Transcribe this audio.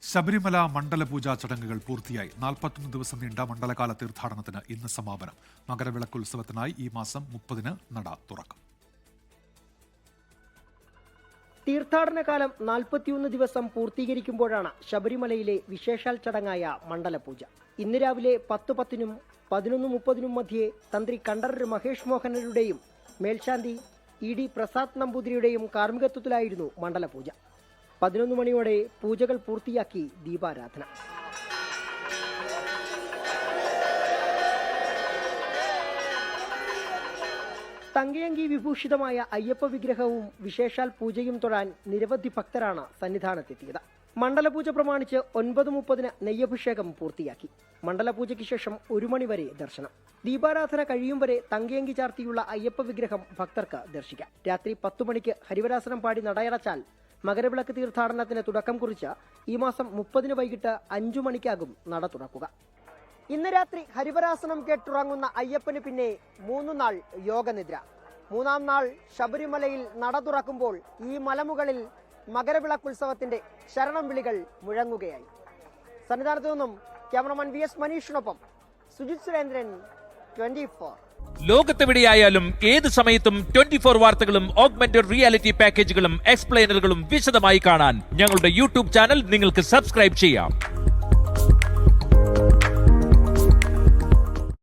ശബരിമല മണ്ഡലപൂജാ ചടങ്ങുകൾ പൂർത്തിയായി. 41 ദിവസം നീണ്ട മണ്ഡലകാല തീർത്ഥാടനത്തിന് ഇന്ന് സമാപനം. മകരവിളക്കുത്സവത്തിനായി ഈ മാസം 30-ന് നട തുറക്കും. തീർത്ഥാടനകാലം 41 ദിവസം പൂർത്തീകരിക്കുമ്പോഴാണ് ശബരിമലയിലെ വിശേഷാൽ ചടങ്ങായ മണ്ഡലപൂജ. ഇന്ന് രാവിലെ 10:10-നും 11:30-നും മധ്യേ തന്ത്രി കണ്ഠരര് മഹേഷ് മോഹനരുടെയും മേൽശാന്തി ഇ ഡി പ്രസാദ് നമ്പൂതിരിയുടെയും കാർമ്മികത്വത്തിലായിരുന്നു മണ്ഡലപൂജ. 11 മണിയോടെ പൂജകൾ പൂർത്തിയാക്കി ദീപാരാധന. തങ്കയങ്കി വിഭൂഷിതമായ അയ്യപ്പ വിഗ്രഹവും വിശേഷാൽ പൂജയും തൊഴാൻ നിരവധി ഭക്തരാണ് സന്നിധാനത്തെത്തിയത്. മണ്ഡലപൂജ പ്രമാണിച്ച് 9:30-ന് നെയ്യഭിഷേകം പൂർത്തിയാക്കി. മണ്ഡലപൂജയ്ക്ക് ശേഷം 1 മണിവരെ ദർശനം. ദീപാരാധന കഴിയും വരെ തങ്കയങ്കി ചാർത്തിയുള്ള അയ്യപ്പ വിഗ്രഹം ഭക്തർക്ക് ദർശിക്കാം. രാത്രി 10 മണിക്ക് ഹരിവരാസനം പാടി നടയടച്ചാൽ മകരവിളക്ക് തീർത്ഥാടനത്തിന് തുടക്കം കുറിച്ച് ഈ മാസം 30-ന് വൈകിട്ട് 5 മണിക്കാകും നട തുറക്കുക. ഇന്ന് രാത്രി ഹരിവരാസനം കേട്ടുറങ്ങുന്ന അയ്യപ്പന് പിന്നെ 3 നാൾ യോഗനിദ്ര. 3-ാം നാൾ ശബരിമലയിൽ നട തുറക്കുമ്പോൾ ഈ മലമുകളിൽ മകരവിളക്കുത്സവത്തിന്റെ ശരണം വിളികൾ മുഴങ്ങുകയായി. സന്നിധാനത്തു നിന്നും ക്യാമറമാൻ VS മനീഷിനൊപ്പം സുജിത് സുരേന്ദ്രൻ, 24. ലോകത്തെവിടെയായാലും ഏത് സമയത്തും 24 വാർത്തകളും ഓഗ്മെന്റഡ് റിയാലിറ്റി പാക്കേജുകളും എക്സ്പ്ലെയിനറുകളും വിശദമായി കാണാൻ ഞങ്ങളുടെ യൂട്യൂബ് ചാനൽ നിങ്ങൾക്ക് സബ്സ്ക്രൈബ് ചെയ്യാം.